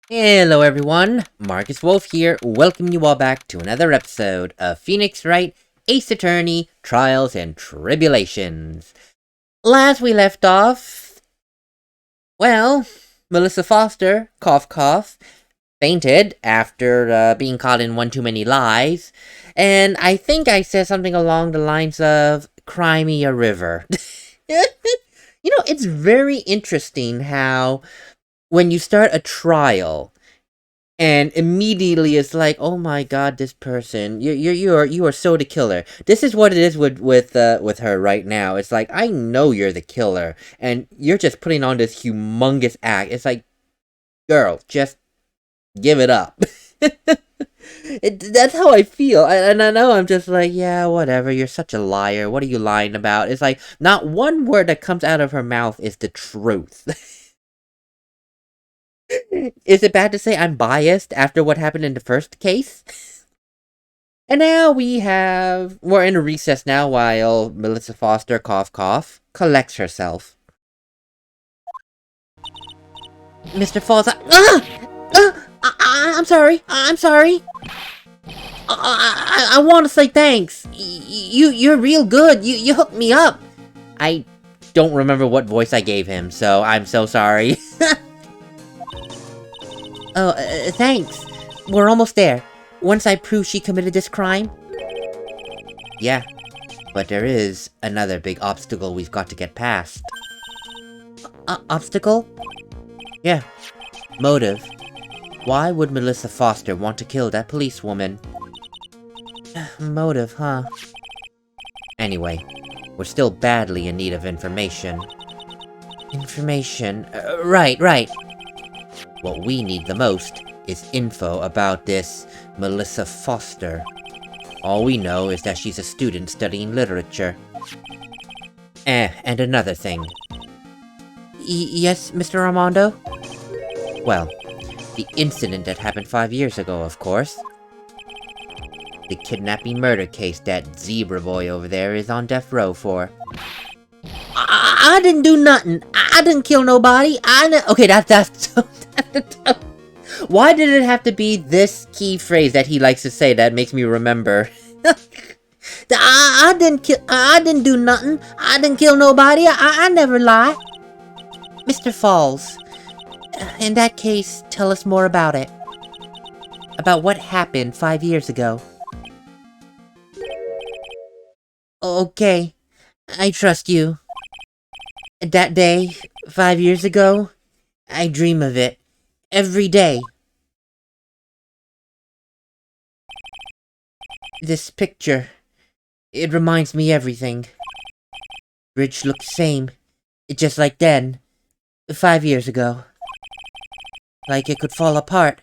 Hello everyone, MarcusWolfe here, welcoming you all back to another episode of Phoenix Wright, Ace Attorney, Trials and Tribulations. Last we left off, well, Melissa Foster, cough cough, fainted after being caught in one too many lies, and I think I said something along the lines of, cry me a river. It's very interesting how when you start a trial and immediately it's like, oh my god, this person, you are so the killer. This is what it is with her right now. It's like, I know you're the killer and you're just putting on this humongous act. It's like, girl, just give it up. That's how I feel, and I know I'm just like, yeah, whatever, you're such a liar, what are you lying about? It's like, not one word that comes out of her mouth is the truth. Is it bad to say I'm biased after what happened in the first case? And now we're in a recess now while Melissa Foster, cough cough, collects herself. Mr. Falls, I'm sorry, I want to say thanks. You're real good, you hooked me up. I don't remember what voice I gave him, so I'm so sorry. Oh, thanks. We're almost there. Once I prove she committed this crime. Yeah, but there is another big obstacle we've got to get past. Obstacle? Yeah. Motive. Why would Melissa Foster want to kill that policewoman? Motive, huh? Anyway, we're still badly in need of information. Information? Right. What we need the most is info about this Melissa Foster. All we know is that she's a student studying literature. And another thing. Yes, Mr. Armando? Well, the incident that happened 5 years ago, of course. The kidnapping murder case that zebra boy over there is on death row for. I didn't do nothing. I didn't kill nobody. Okay, that's why did it have to be this key phrase that he likes to say that makes me remember? I didn't do nothing. I didn't kill nobody. I never lie. Mr. Falls, in that case, tell us more about it. About what happened 5 years ago. Okay, I trust you. That day, 5 years ago, I dream of it. Every day. This picture, it reminds me everything. Bridge looks same, just like then, 5 years ago. Like it could fall apart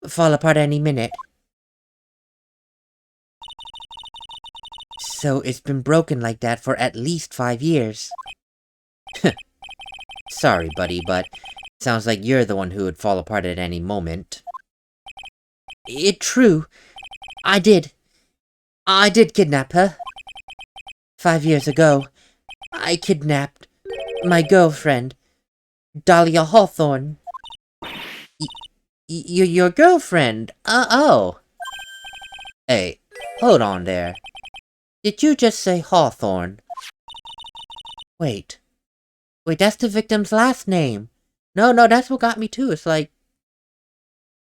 any minute. So it's been broken like that for at least 5 years. Sorry, buddy, but sounds like you're the one who would fall apart at any moment. It's true. I did kidnap her. 5 years ago, I kidnapped my girlfriend, Dahlia Hawthorne. Your girlfriend? Oh. Hey, hold on there. Did you just say Hawthorne? Wait, that's the victim's last name. No, that's what got me too. It's like...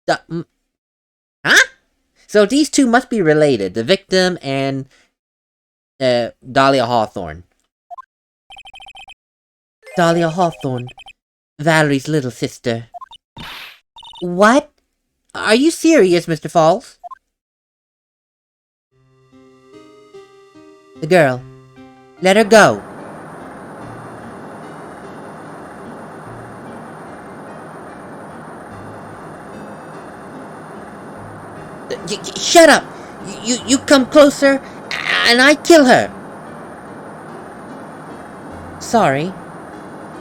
Huh? So these two must be related. The victim and... Dahlia Hawthorne. Dahlia Hawthorne. Valerie's little sister. What? Are you serious, Mr. Falls? The girl. Let her go. Shut up! You come closer, and I kill her! Sorry,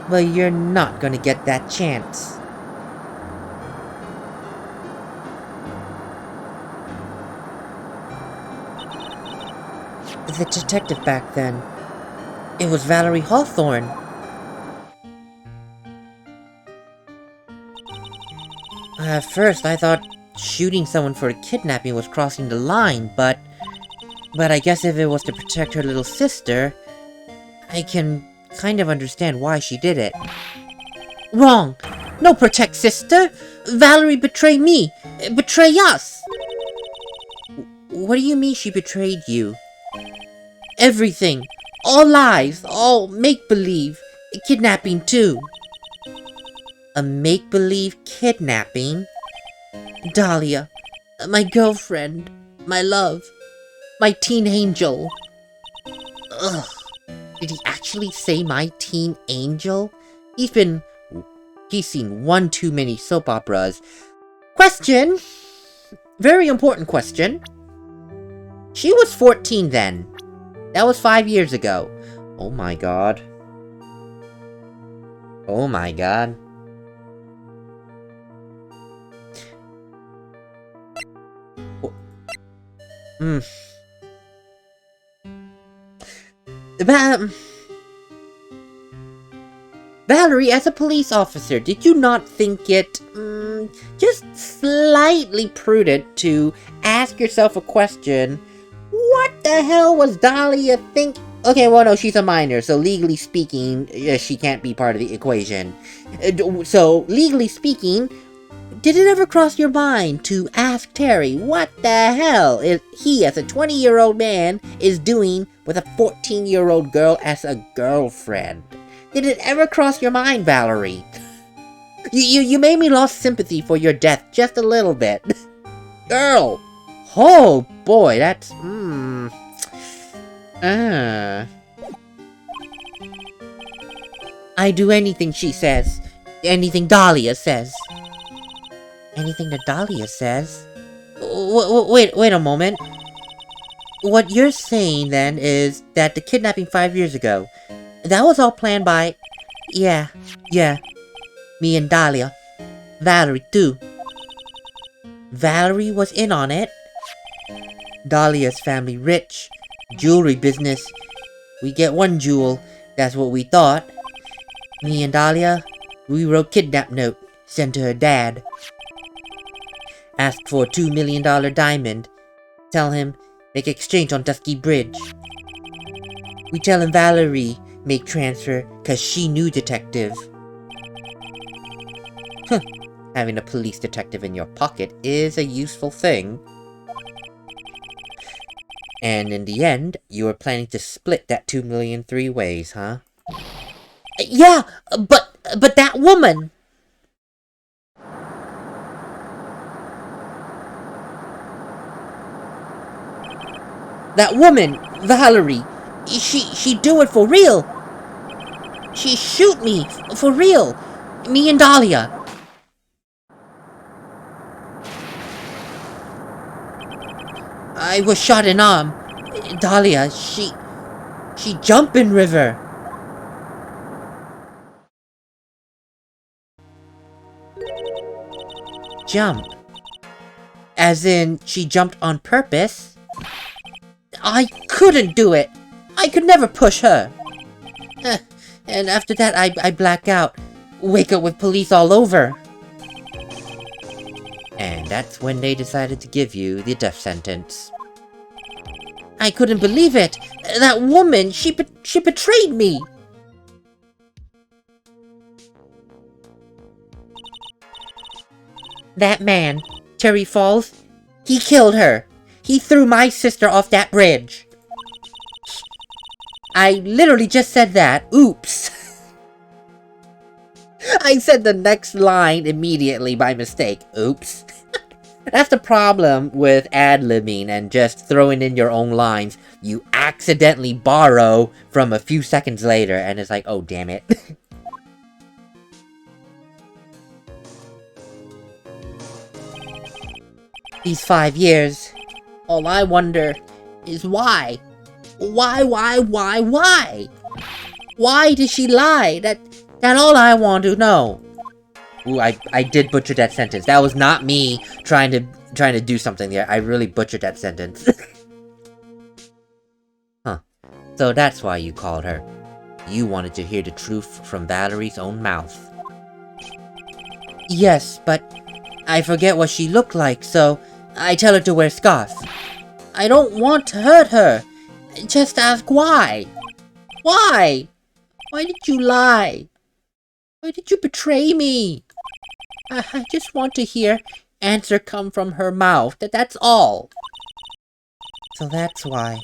but you're not gonna get that chance. The detective back then, it was Valerie Hawthorne. At first, I thought shooting someone for a kidnapping was crossing the line, but I guess if it was to protect her little sister, I can kind of understand why she did it. Wrong! No protect sister! Valerie betrayed me! Betray us! What do you mean she betrayed you? Everything! All lies! All make-believe! Kidnapping too! A make-believe kidnapping? Dahlia, my girlfriend, my love, my teen angel. Ugh. Did he actually say my teen angel? He's seen one too many soap operas. Question! Very important question. She was 14 then. That was 5 years ago. Oh my god. Oh my god. Valerie, as a police officer, did you not think it, just slightly prudent to ask yourself a question? What the hell was Dahlia think? Okay, well, no, she's a minor, so legally speaking, she can't be part of the equation. So, legally speaking, did it ever cross your mind to ask Terry what the hell he, as a 20-year-old man, is doing with a 14-year-old girl as a girlfriend? Did it ever cross your mind, Valerie? You made me lost sympathy for your death just a little bit. Girl! Oh boy, that's... I do anything she says. Anything Dahlia says. Anything that Dahlia says? Wait a moment. What you're saying, then, is that the kidnapping 5 years ago, that was all planned by... Yeah. Me and Dahlia. Valerie, too. Valerie was in on it. Dahlia's family rich. Jewelry business. We get one jewel. That's what we thought. Me and Dahlia, we wrote kidnap note. Sent to her dad. Asked for a $2 million diamond. Tell him, make exchange on Dusky Bridge. We tell him Valerie make transfer cause she knew detective. Huh. Having a police detective in your pocket is a useful thing. And in the end, you were planning to split that 2 million 3 ways, huh? Yeah, but that woman! That woman, Valerie, she do it for real. She shoot me, for real. Me and Dahlia. I was shot in arm. Dahlia, she jump in river. Jump? As in, she jumped on purpose? I couldn't do it! I could never push her! And after that, I black out. Wake up with police all over. And that's when they decided to give you the death sentence. I couldn't believe it! That woman, she betrayed me! That man, Terry Falls, he killed her. He threw my sister off that bridge. I literally just said that. Oops. I said the next line immediately by mistake. Oops. That's the problem with ad-libbing and just throwing in your own lines. You accidentally borrow from a few seconds later and it's like, oh damn it. These 5 years, all I wonder is why? Why? Why did she lie? That all I want to know. Ooh, I did butcher that sentence. That was not me trying to do something there. I really butchered that sentence. Huh. So that's why you called her. You wanted to hear the truth from Valerie's own mouth. Yes, but I forget what she looked like, so I tell her to wear scarf. I don't want to hurt her. Just ask why. Why? Why did you lie? Why did you betray me? I just want to hear answer come from her mouth. That's all. So that's why.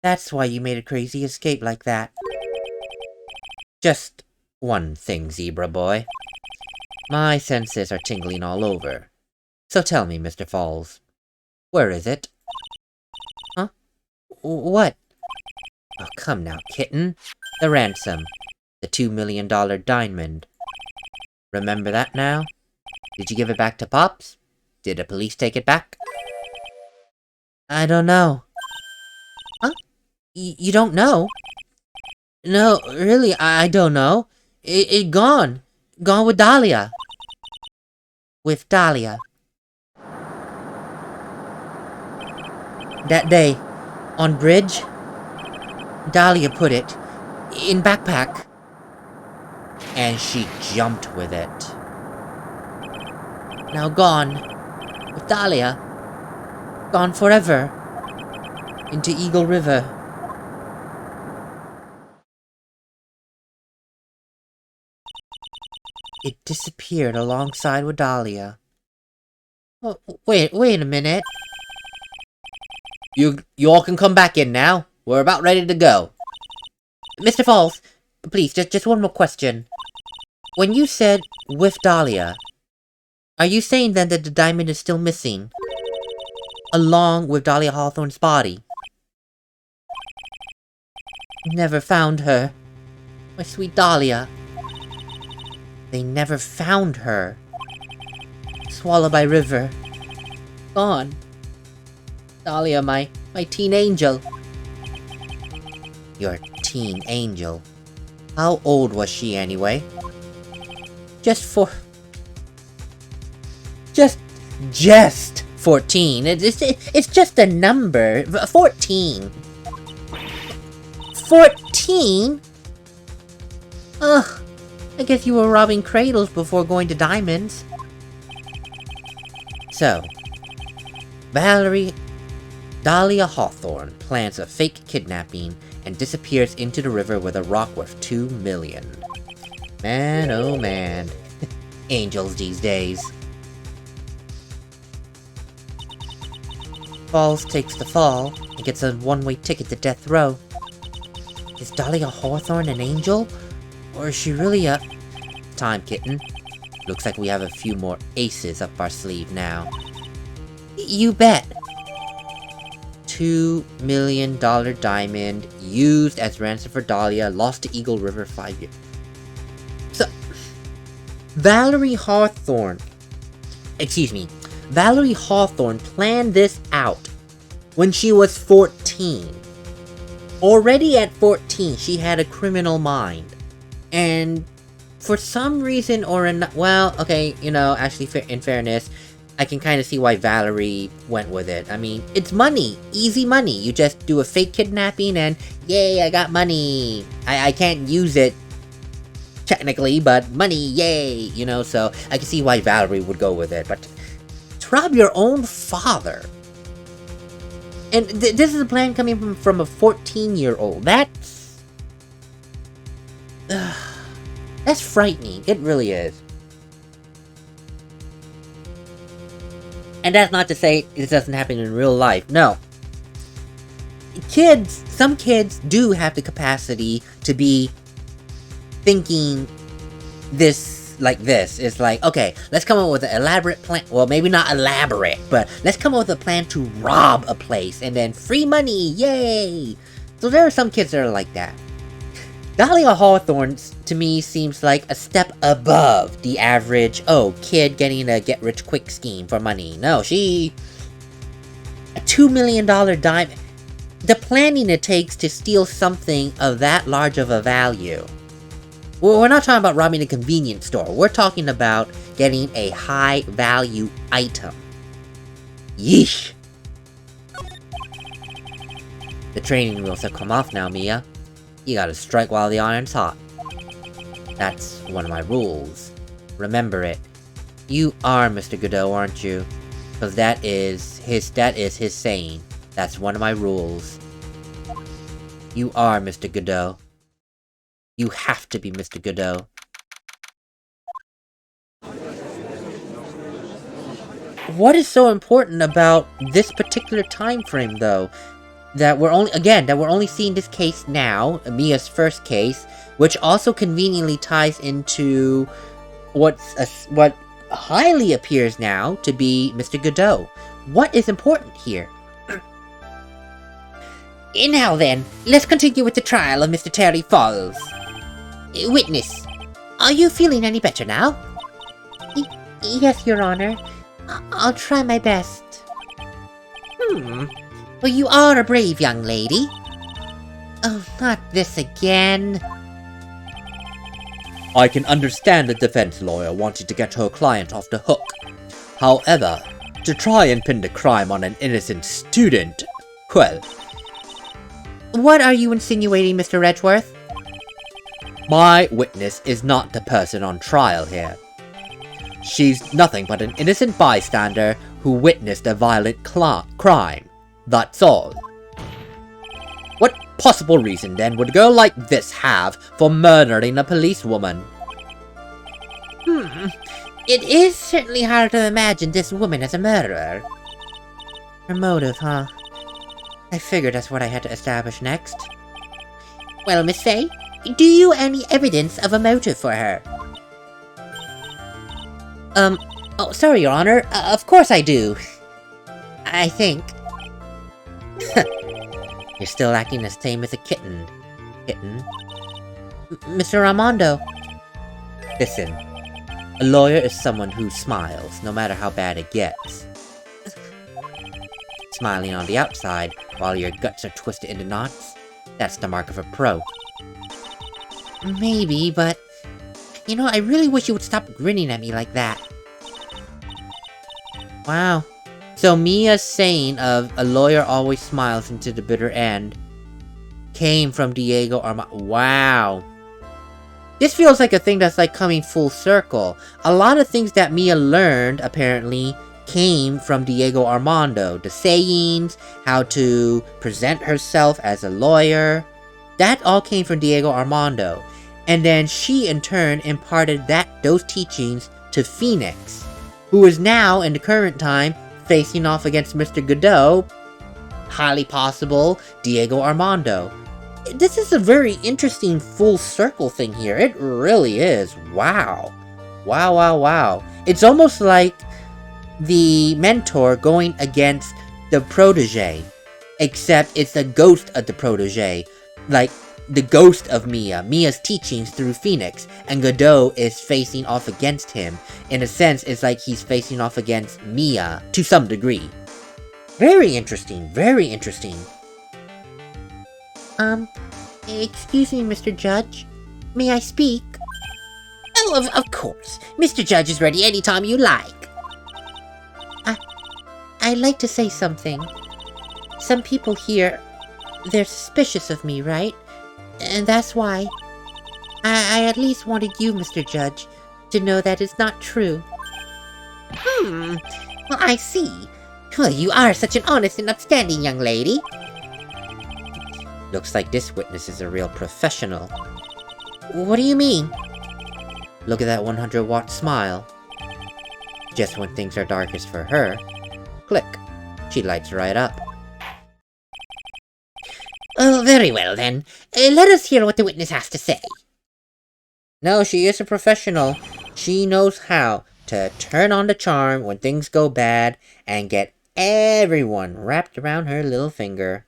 That's why you made a crazy escape like that. Just one thing, zebra boy. My senses are tingling all over. So tell me, Mr. Falls, where is it? Huh? What? Oh, come now, kitten. The ransom. The $2 million diamond. Remember that now? Did you give it back to Pops? Did the police take it back? I don't know. Huh? You don't know? No, really, I don't know. It gone. Gone with Dahlia. With Dahlia. That day, on bridge, Dahlia put it in backpack. And she jumped with it. Now gone. With Dahlia. Gone forever. Into Eagle River. It disappeared alongside with Dahlia. Oh, wait a minute. You all can come back in now. We're about ready to go. Mr. Falls, please, just one more question. When you said with Dahlia, are you saying then that the diamond is still missing? Along with Dahlia Hawthorne's body? Never found her. My sweet Dahlia. They never found her. Swallowed by river. Gone. Dahlia, my teen angel. Your teen angel? How old was she anyway? Just 14. It's just a number. 14. 14? Ugh. I guess you were robbing cradles before going to diamonds. So, Dahlia Hawthorne plans a fake kidnapping and disappears into the river with a rock worth $2 million. Man, oh man. Angels these days. Falls takes the fall and gets a one-way ticket to death row. Is Dahlia Hawthorne an angel? Or is she really a... Time, kitten. Looks like we have a few more aces up our sleeve now. You bet! $2 million diamond, used as ransom for Dahlia, lost to Eagle River 5 years. So, Valerie Hawthorne planned this out when she was 14. Already at 14, she had a criminal mind. And for some reason or another, well, okay, you know, actually, in fairness, I can kind of see why Valerie went with it. I mean, it's money. Easy money. You just do a fake kidnapping and, yay, I got money. I can't use it, technically, but money, yay. You know, so I can see why Valerie would go with it. But to rob your own father. And this is a plan coming from a 14-year-old. That's frightening. It really is. And that's not to say it doesn't happen in real life. No. Some kids do have the capacity to be thinking like this. It's like, okay, let's come up with an elaborate plan. Well, maybe not elaborate, but let's come up with a plan to rob a place and then free money, yay! So there are some kids that are like that. Dahlia Hawthorne, to me, seems like a step above the average, kid getting a get-rich-quick scheme for money. No, a $2 million diamond. The planning it takes to steal something of that large of a value. We're not talking about robbing a convenience store. We're talking about getting a high-value item. Yeesh. The training wheels have come off now, Mia. You gotta strike while the iron's hot. That's one of my rules. Remember it. You are Mr. Godot, aren't you? Because that is his saying. That's one of my rules. You are Mr. Godot. You have to be Mr. Godot. What is so important about this particular time frame, though? That we're only seeing this case now, Mia's first case, which also conveniently ties into what highly appears now to be Mr. Godot. What is important here? Now then, let's continue with the trial of Mr. Terry Falls. Witness, are you feeling any better now? Yes, Your Honor. I'll try my best. Well, you are a brave young lady. Oh, not this again. I can understand the defense lawyer wanting to get her client off the hook. However, to try and pin the crime on an innocent student, well... What are you insinuating, Mr. Edgeworth? My witness is not the person on trial here. She's nothing but an innocent bystander who witnessed a violent crime. That's all. What possible reason, then, would a girl like this have for murdering a policewoman? It is certainly hard to imagine this woman as a murderer. Her motive, huh? I figured that's what I had to establish next. Well, Miss Faye, do you any evidence of a motive for her? Oh, sorry, Your Honor. Of course I do. I think. You're still acting the same as a kitten. Mr. Armando. Listen, a lawyer is someone who smiles, no matter how bad it gets. Smiling on the outside, while your guts are twisted into knots, that's the mark of a pro. Maybe, but... You know, I really wish you would stop grinning at me like that. Wow. So Mia's saying of a lawyer always smiles into the bitter end came from Diego Armando. Wow. This feels like a thing that's like coming full circle. A lot of things that Mia learned, apparently, came from Diego Armando. The sayings, how to present herself as a lawyer. That all came from Diego Armando. And then she, in turn, imparted those teachings to Phoenix, who is now, in the current time, facing off against Mr. Godot, highly possible Diego Armando. This is a very interesting full circle thing here. It really is. Wow. Wow, wow, wow. It's almost like the mentor going against the protege, except it's the ghost of the protege. Like, the ghost of Mia's teachings through Phoenix, and Godot is facing off against him. In a sense, it's like he's facing off against Mia, to some degree. Very interesting, very interesting. Excuse me, Mr. Judge. May I speak? Oh, of course. Mr. Judge is ready anytime you like. I'd like to say something. Some people here, they're suspicious of me, right? And that's why I at least wanted you, Mr. Judge, to know that it's not true. Well, I see. Well, you are such an honest and upstanding young lady. Looks like this witness is a real professional. What do you mean? Look at that 100-watt smile. Just when things are darkest for her, click, she lights right up. Oh, very well then. Let us hear what the witness has to say. No, she is a professional. She knows how to turn on the charm when things go bad and get everyone wrapped around her little finger.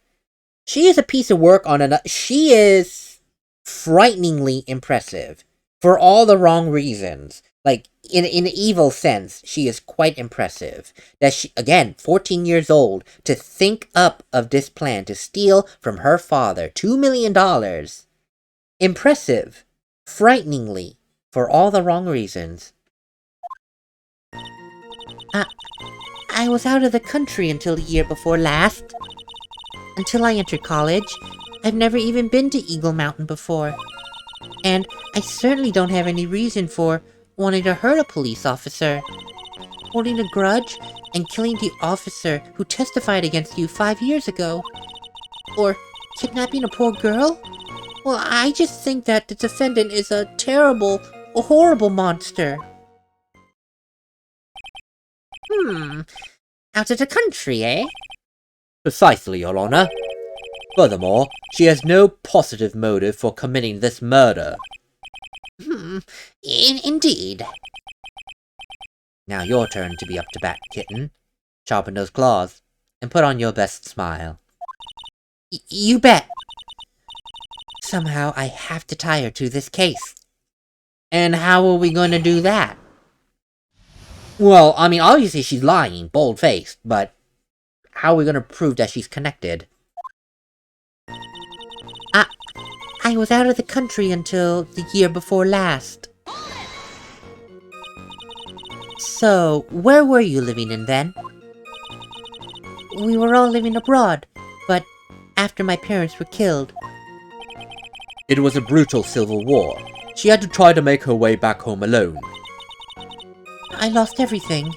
She is a piece of work on another. She is frighteningly impressive for all the wrong reasons. Like, in an evil sense, she is quite impressive. That she, again, 14 years old, to think up of this plan to steal from her father $2 million. Impressive. Frighteningly. For all the wrong reasons. I was out of the country until the year before last. Until I entered college. I've never even been to Eagle Mountain before. And I certainly don't have any reason for wanting to hurt a police officer. holding a grudge, and killing the officer who testified against you 5 years ago. Or kidnapping a poor girl? Well, I just think that the defendant is a terrible, a horrible monster. Out of the country, eh? Precisely, Your Honor. Furthermore, she has no positive motive for committing this murder. Indeed. Now your turn to be up to bat, kitten. Sharpen those claws, and put on your best smile. You bet. Somehow I have to tie her to this case. And how are we going to do that? Well, I mean, obviously she's lying, bold-faced, but how are we going to prove that she's connected? I was out of the country until the year before last. So, where were you living in then? We were all living abroad, but after my parents were killed. It was a brutal civil war. She had to try to make her way back home alone. I lost everything.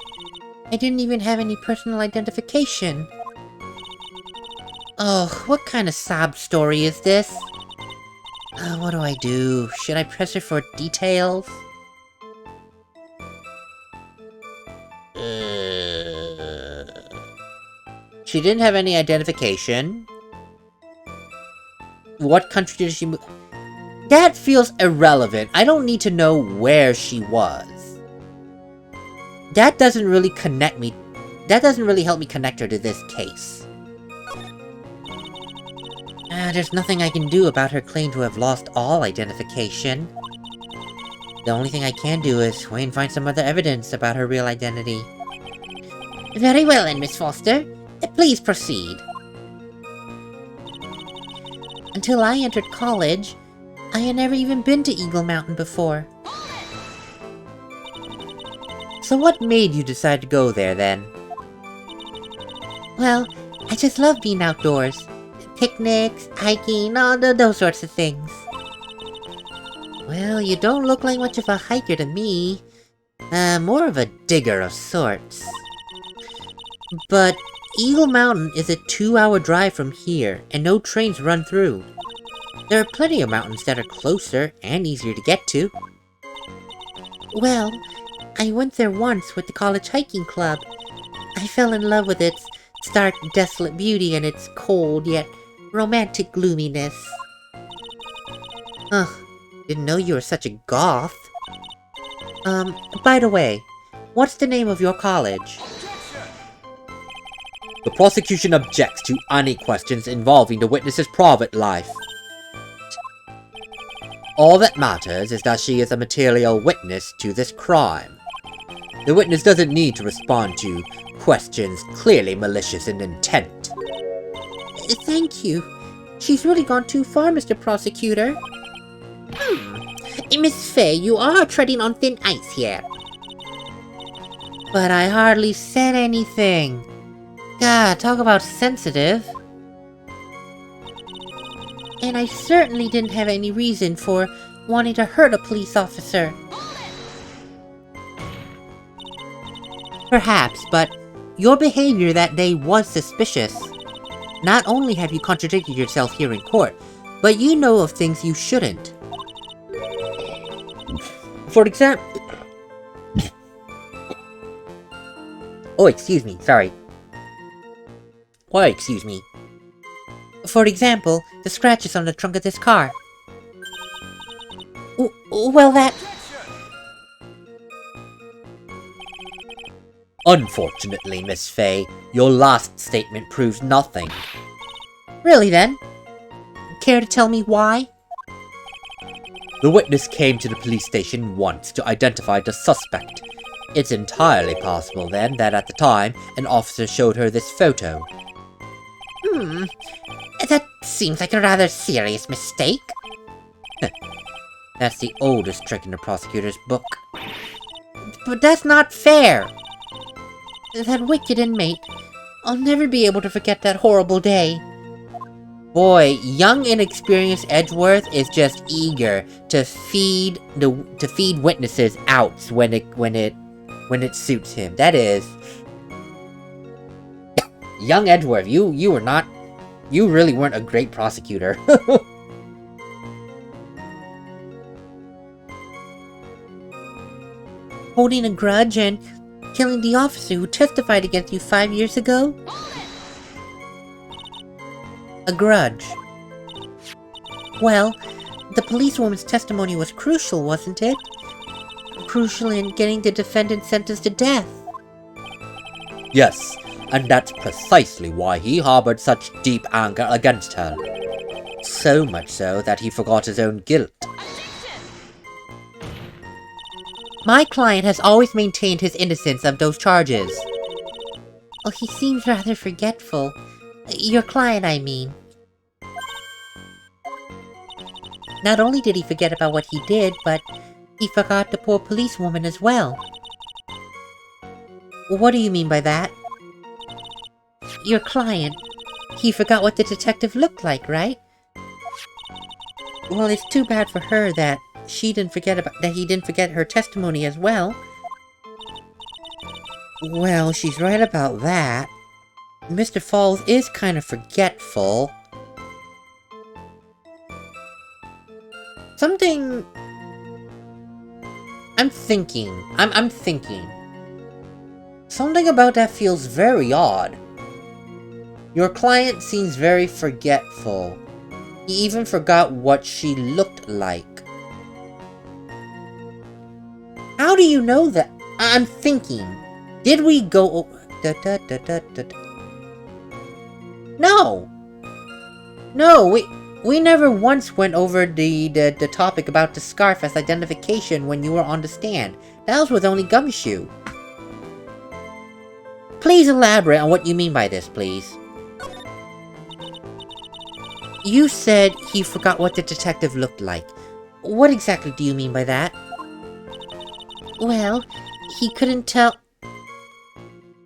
I didn't even have any personal identification. Oh, what kind of sob story is this? What do I do? Should I press her for details? She didn't have any identification. What country did she move? That feels irrelevant. I don't need to know where she was. That doesn't really connect me. That doesn't really help me connect her to this case. There's nothing I can do about her claim to have lost all identification. The only thing I can do is wait and find some other evidence about her real identity. Very well then, Miss Foster. Please proceed. Until I entered college, I had never even been to Eagle Mountain before. So what made you decide to go there, then? Well, I just love being outdoors. Picnics, hiking, all those sorts of things. Well, you don't look like much of a hiker to me. More of a digger of sorts. But Eagle Mountain is a 2-hour drive from here, and no trains run through. There are plenty of mountains that are closer and easier to get to. Well, I went there once with the college hiking club. I fell in love with its stark, desolate beauty and its cold, yet romantic gloominess. Didn't know you were such a goth. By the way, what's the name of your college? The prosecution objects to any questions involving the witness's private life. All that matters is that she is a material witness to this crime. The witness doesn't need to respond to questions clearly malicious in intent. Thank you. She's really gone too far, Mr. Prosecutor. Miss Fay, you are treading on thin ice here. But I hardly said anything. God, talk about sensitive. And I certainly didn't have any reason for wanting to hurt a police officer. Perhaps, but your behavior that day was suspicious. Not only have you contradicted yourself here in court, but you know of things you shouldn't. For example... Oh, excuse me, sorry. Why, excuse me. For example, the scratches on the trunk of this car. Well, that... Unfortunately, Miss Fay, your last statement proves nothing. Really then? Care to tell me why? The witness came to the police station once to identify the suspect. It's entirely possible, then, that at the time, an officer showed her this photo. That seems like a rather serious mistake. That's the oldest trick in the prosecutor's book. But that's not fair! That wicked inmate. I'll never be able to forget that horrible day. Boy, young inexperienced Edgeworth is just eager to feed witnesses outs when it when it suits him. That is... Young Edgeworth, you were not... You really weren't a great prosecutor. Holding a grudge and killing the officer who testified against you 5 years ago? A grudge. Well, the policewoman's testimony was crucial, wasn't it? Crucial in getting the defendant sentenced to death. Yes, and that's precisely why he harbored such deep anger against her. So much so that he forgot his own guilt. My client has always maintained his innocence of those charges. Well, he seems rather forgetful. Your client, I mean. Not only did he forget about what he did, but he forgot the poor policewoman as well. What do you mean by that? Your client, he forgot what the detective looked like, right? Well, it's too bad for her that he didn't forget her testimony as well. Well, she's right about that. Mr. Falls is kind of forgetful. Something... I'm thinking. Something about that feels very odd. Your client seems very forgetful. He even forgot what she looked like. How do you know that? I'm thinking. Did we go... No! No, we never once went over the topic about the scarf as identification when you were on the stand. That was with only Gumshoe. Please elaborate on what you mean by this, please. You said he forgot what the detective looked like. What exactly do you mean by that? Well, he couldn't tell...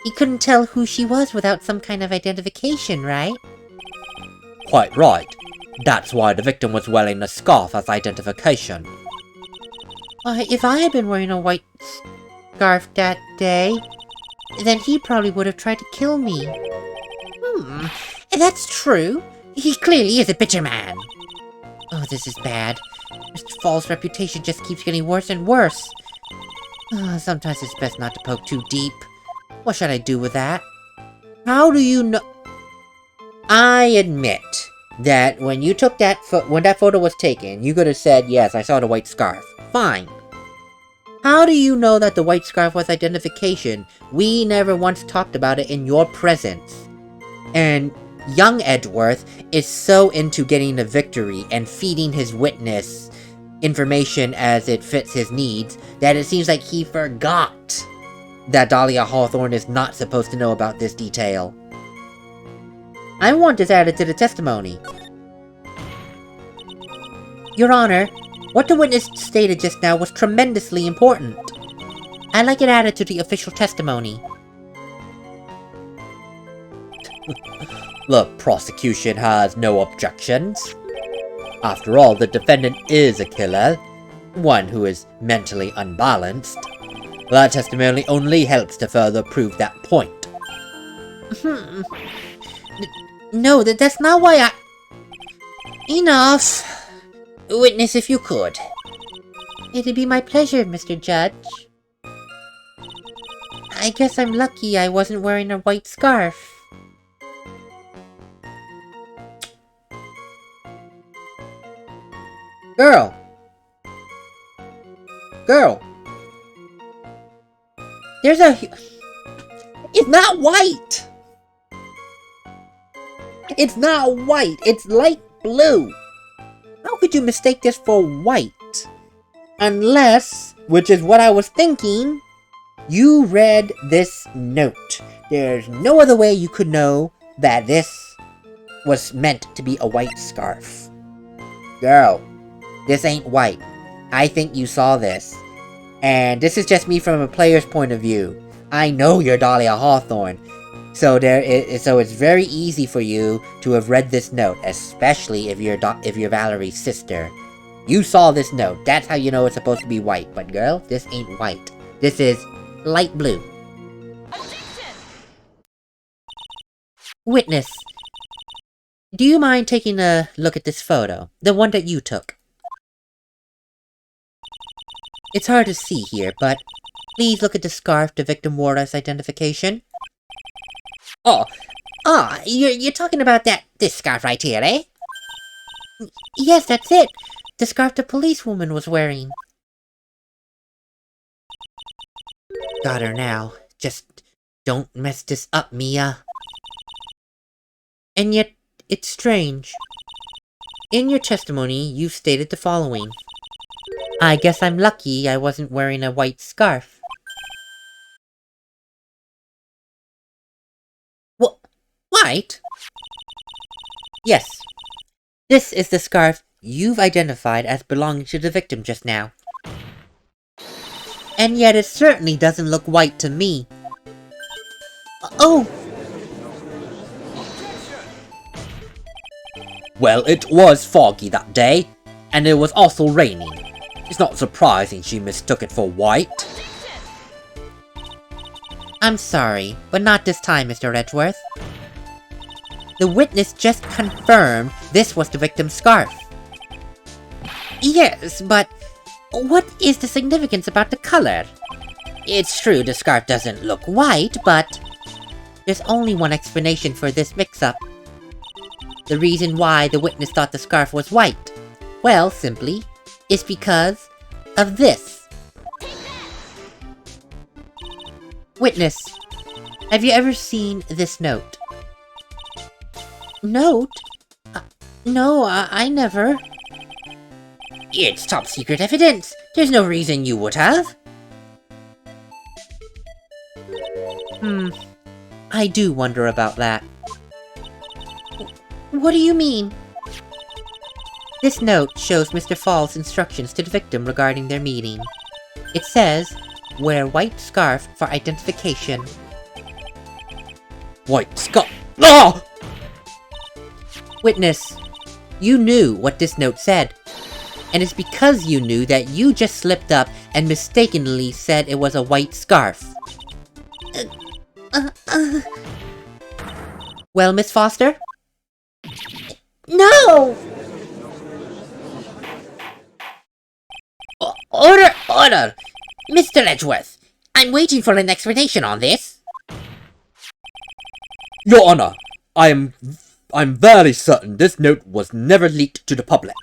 He couldn't tell who she was without some kind of identification, right? Quite right. That's why the victim was wearing a scarf as identification. If I had been wearing a white scarf that day, then he probably would have tried to kill me. That's true. He clearly is a bitter man. Oh, this is bad. Mr. Fall's reputation just keeps getting worse and worse. Sometimes it's best not to poke too deep. What should I do with that? How do you know? I admit that when you took that when that photo was taken, you could have said, yes, I saw the white scarf. Fine. How do you know that the white scarf was identification? We never once talked about it in your presence. And young Edgeworth is so into getting the victory and feeding his witness information as it fits his needs that it seems like he forgot that Dahlia Hawthorne is not supposed to know about this detail. I want this added to the testimony. Your Honor, what the witness stated just now was tremendously important. I'd like it added to the official testimony. The prosecution has no objections. After all, the defendant is a killer, one who is mentally unbalanced. That testimony only helps to further prove that point. No, that's not why I... Enough! Witness if you could. It'd be my pleasure, Mr. Judge. I guess I'm lucky I wasn't wearing a white scarf. Girl! There's a... It's not white! It's not white, it's light blue! How could you mistake this for white? Unless, which is what I was thinking, you read this note. There's no other way you could know that this was meant to be a white scarf. Girl, this ain't white. I think you saw this. And this is just me from a player's point of view. I know you're Dahlia Hawthorne. So it's very easy for you to have read this note, especially if you're Valerie's sister. You saw this note. That's how you know it's supposed to be white. But girl, this ain't white. This is light blue. Witness, do you mind taking a look at this photo? The one that you took. It's hard to see here, but please look at the scarf the victim wore as identification. You're talking about this scarf right here, eh? Yes, that's it. The scarf the policewoman was wearing. Got her now. Just don't mess this up, Mia. And yet, it's strange. In your testimony, you stated the following. I guess I'm lucky I wasn't wearing a white scarf. White? Yes. This is the scarf you've identified as belonging to the victim just now. And yet it certainly doesn't look white to me. Oh! Well, it was foggy that day, and it was also raining. It's not surprising she mistook it for white. I'm sorry, but not this time, Mr. Edgeworth. The witness just confirmed this was the victim's scarf. Yes, but what is the significance about the color? It's true the scarf doesn't look white, but there's only one explanation for this mix-up. The reason why the witness thought the scarf was white, well, simply, is because of this. Witness, have you ever seen this note? Note? No, I never. It's top secret evidence. There's no reason you would have. I do wonder about that. What do you mean? This note shows Mr. Fall's instructions to the victim regarding their meeting. It says, wear white scarf for identification. White scarf? Ah! Witness, you knew what this note said. And it's because you knew that you just slipped up and mistakenly said it was a white scarf. Well, Miss Foster? No! Order! Mr. Edgeworth, I'm waiting for an explanation on this. Your Honor, I'm very certain this note was never leaked to the public.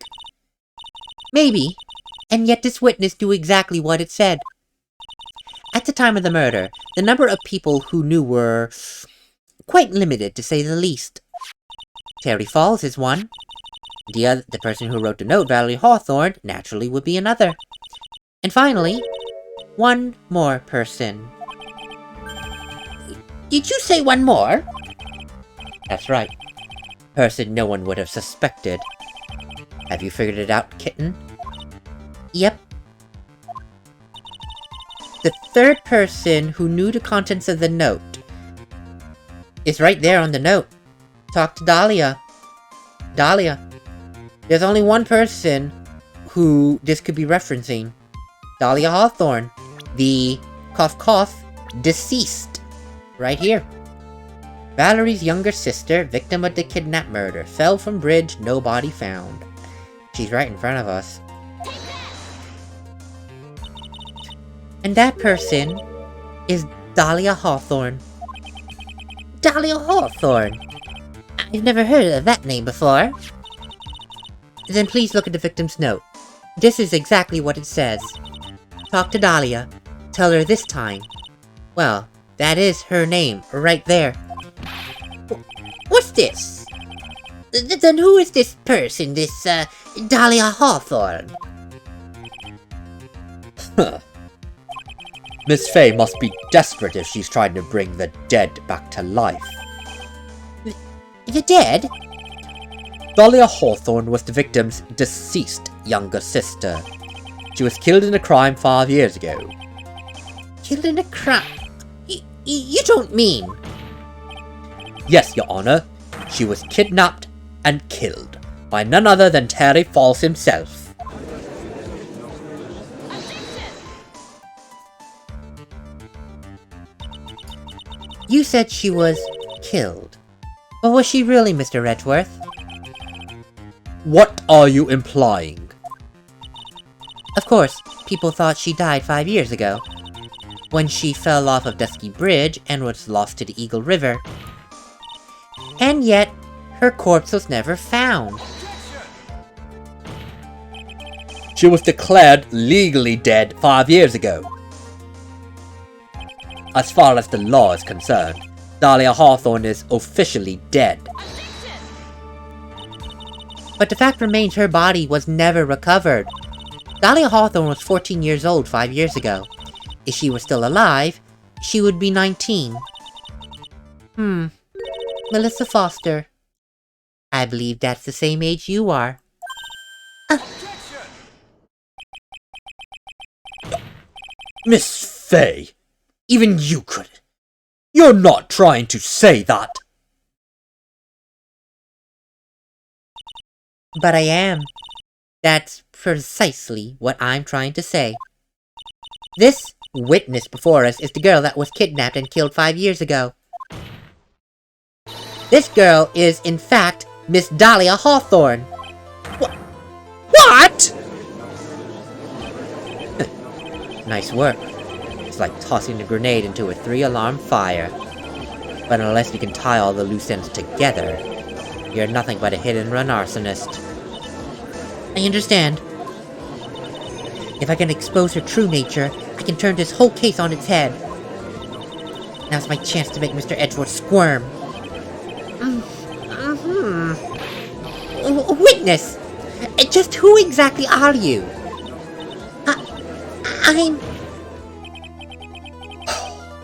Maybe, and yet this witness knew exactly what it said. At the time of the murder, the number of people who knew were quite limited, to say the least. Terry Falls is one. The person who wrote the note, Valerie Hawthorne, naturally would be another. And finally, one more person. Did you say one more? That's right. Person no one would have suspected. Have you figured it out, kitten? Yep. The third person who knew the contents of the note is right there on the note. Talk to Dahlia. Dahlia. There's only one person who this could be referencing. Dahlia Hawthorne. The cough cough deceased. Right here. Valerie's younger sister, victim of the kidnap murder, fell from bridge, no body found. She's right in front of us. And that person is Dahlia Hawthorne. Dahlia Hawthorne? I've never heard of that name before. Then please look at the victim's note. This is exactly what it says. Talk to Dahlia. Tell her this time. Well, that is her name, right there. What's this? Then who is this person, this, Dahlia Hawthorne? Huh. Miss Fay must be desperate if she's trying to bring the dead back to life. The dead? Dahlia Hawthorne was the victim's deceased younger sister. She was killed in a crime 5 years ago. Killed in a crime? You don't mean? Yes, Your Honor. She was kidnapped and killed by none other than Terry Falls himself. You said she was killed. But was she really, Mr. Edgeworth? What are you implying? Of course, people thought she died 5 years ago, when she fell off of Dusky Bridge and was lost to the Eagle River. And yet, her corpse was never found. She was declared legally dead 5 years ago. As far as the law is concerned, Dahlia Hawthorne is officially dead. But the fact remains her body was never recovered. Dahlia Hawthorne was 14 years old 5 years ago. If she were still alive, she would be 19. Melissa Foster. I believe that's the same age you are. Miss Fay, even you couldn't. You're not trying to say that. But I am. That's precisely what I'm trying to say. This witness before us is the girl that was kidnapped and killed 5 years ago. This girl is, in fact, Miss Dahlia Hawthorne. What? Nice work. It's like tossing a grenade into a 3-alarm fire. But unless you can tie all the loose ends together, you're nothing but a hit-and-run arsonist. I understand. If I can expose her true nature, I can turn this whole case on its head. Now's my chance to make Mr. Edgeworth squirm. Witness! Just who exactly are you? I'm...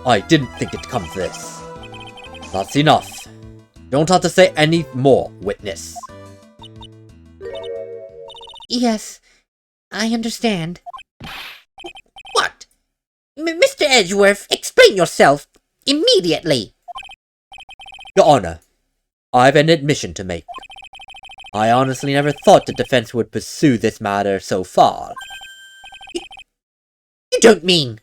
I didn't think it'd come to this. That's enough. Don't have to say any more, witness. Yes, I understand. What? Mr. Edgeworth, explain yourself immediately. Your Honor, I've an admission to make. I honestly never thought the defense would pursue this matter so far. You don't mean...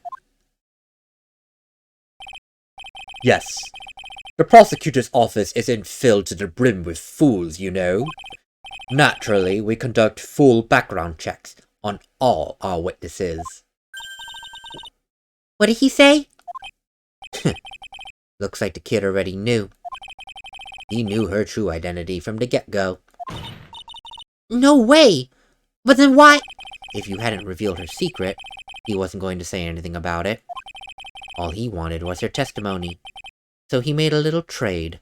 Yes. The prosecutor's office isn't filled to the brim with fools, you know. Naturally, we conduct full background checks on all our witnesses. What did he say? Looks like the kid already knew. He knew her true identity from the get-go. No way! But then why? If you hadn't revealed her secret, he wasn't going to say anything about it. All he wanted was her testimony. So he made a little trade.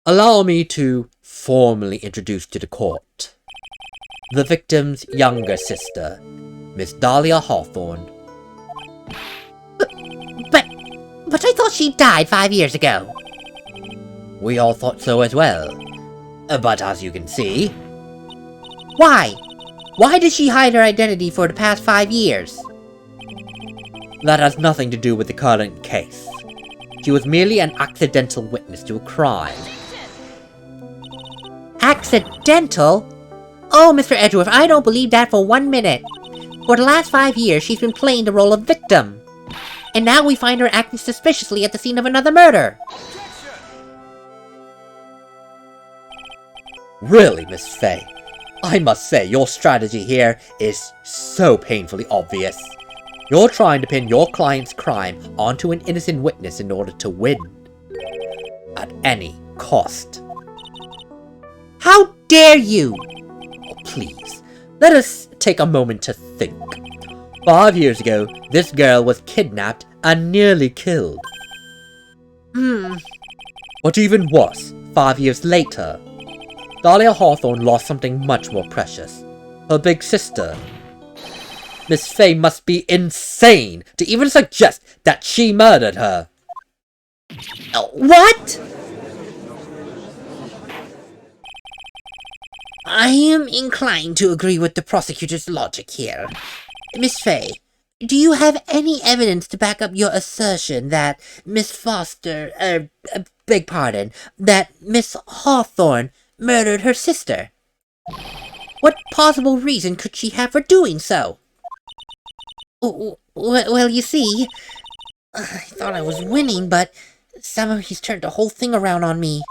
Allow me to formally introduce to the court the victim's younger sister, Miss Dahlia Hawthorne. But I thought she died 5 years ago. We all thought so as well. But as you can see... Why? Why did she hide her identity for the past 5 years? That has nothing to do with the current case. She was merely an accidental witness to a crime. Accidental? Oh, Mr. Edgeworth, I don't believe that for 1 minute. For the last 5 years, she's been playing the role of victim. And now we find her acting suspiciously at the scene of another murder. Really, Miss Fay, I must say your strategy here is so painfully obvious. You're trying to pin your client's crime onto an innocent witness in order to win. At any cost. How dare you! Oh, please, let us take a moment to think. 5 years ago, this girl was kidnapped and nearly killed. What even worse, 5 years later, Dahlia Hawthorne lost something much more precious. Her big sister. Miss Fay must be insane to even suggest that she murdered her. What? I am inclined to agree with the prosecutor's logic here. Miss Fay, do you have any evidence to back up your assertion that Miss Foster, beg pardon, that Miss Hawthorne murdered her sister? What possible reason could she have for doing so? Well, you see, I thought I was winning, but somehow he's turned the whole thing around on me.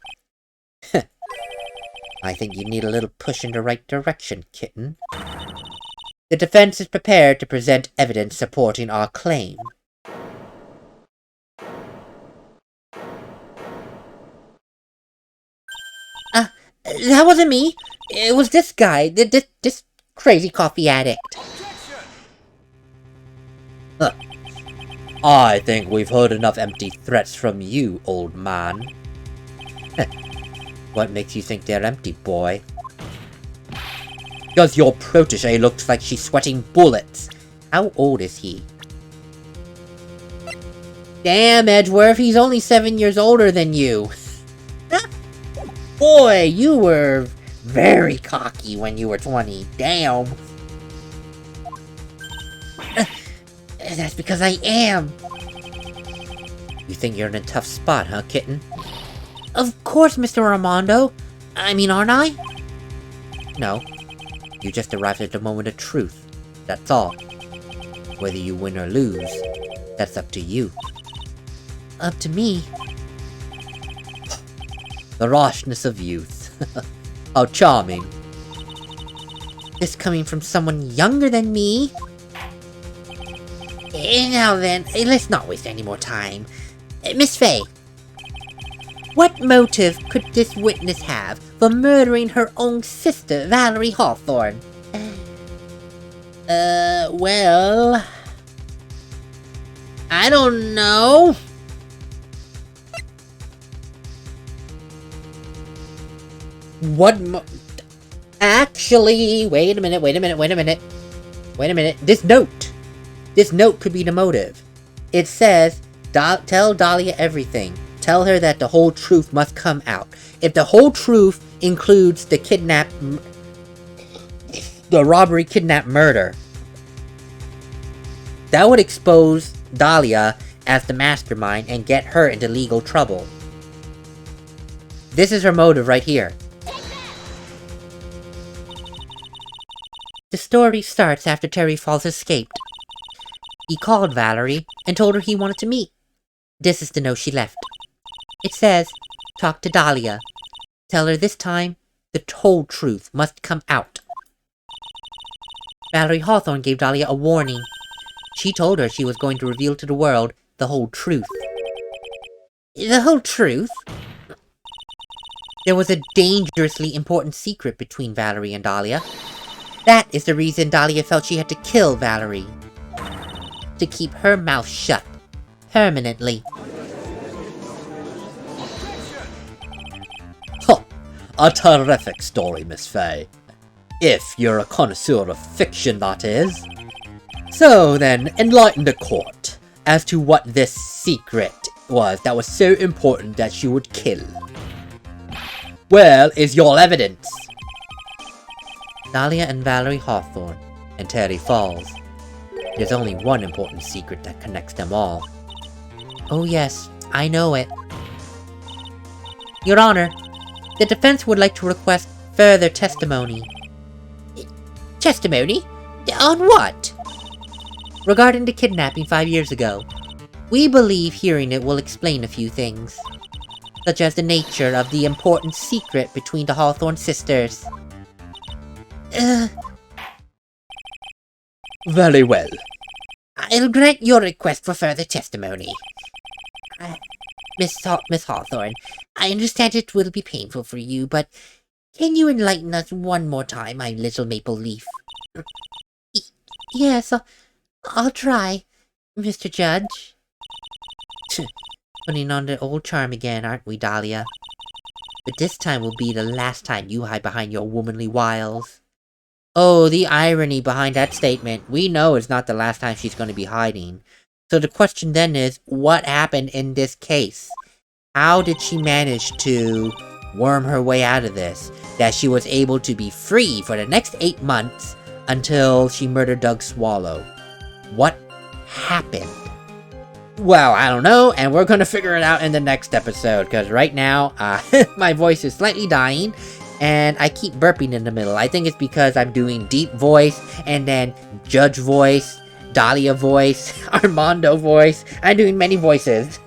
I think you need a little push in the right direction, kitten. The defense is prepared to present evidence supporting our claim. That wasn't me. It was this guy, this crazy coffee addict. I think we've heard enough empty threats from you, old man. What makes you think they're empty, boy? Because your protege looks like she's sweating bullets. How old is he? Damn, Edgeworth, he's only 7 years older than you. Boy, you were very cocky when you were 20. Damn. That's because I am. You think you're in a tough spot, huh, kitten? Of course, Mr. Armando. I mean, aren't I? No. You just arrived at the moment of truth. That's all. Whether you win or lose, that's up to you. Up to me? The rashness of youth. How charming. This coming from someone younger than me? Now then, let's not waste any more time. Miss Faye, what motive could this witness have for murdering her own sister, Valerie Hawthorne? Well... I don't know. Actually, wait a minute. This note could be the motive. It says, tell Dahlia everything. Tell her that the whole truth must come out. If the whole truth includes the robbery, kidnap, murder, that would expose Dahlia as the mastermind and get her into legal trouble. This is her motive right here. The story starts after Terry Falls escaped. He called Valerie and told her he wanted to meet. This is the note she left. It says, talk to Dahlia. Tell her this time, the whole truth must come out. Valerie Hawthorne gave Dahlia a warning. She told her she was going to reveal to the world the whole truth. The whole truth? There was a dangerously important secret between Valerie and Dahlia. That is the reason Dahlia felt she had to kill Valerie. To keep her mouth shut. Permanently. Huh. A terrific story, Miss Faye. If you're a connoisseur of fiction, that is. So then, enlighten the court as to what this secret was that was so important that she would kill. Where is your evidence? Dahlia and Valerie Hawthorne, and Terry Falls. There's only one important secret that connects them all. Oh yes, I know it. Your Honor, the defense would like to request further testimony. Testimony? On what? Regarding the kidnapping 5 years ago. We believe hearing it will explain a few things, such as the nature of the important secret between the Hawthorne sisters. Very well. I'll grant your request for further testimony. Miss Hawthorne, I understand it will be painful for you, but can you enlighten us one more time, my little maple leaf? Yes, I'll try, Mr. Judge. Putting on the old charm again, aren't we, Dahlia? But this time will be the last time you hide behind your womanly wiles. Oh, the irony behind that statement. We know it's not the last time she's going to be hiding. So the question then is, what happened in this case? How did she manage to worm her way out of this? That she was able to be free for the next 8 months until she murdered Doug Swallow. What happened? Well, I don't know, and we're going to figure it out in the next episode, because right now, my voice is slightly dying, and I keep burping in the middle. I think it's because I'm doing deep voice, and then judge voice, Dahlia voice, Armando voice. I'm doing many voices.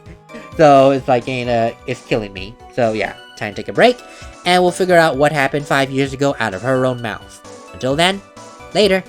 So it's like, it's killing me. So yeah, time to take a break. And we'll figure out what happened 5 years ago out of her own mouth. Until then, later.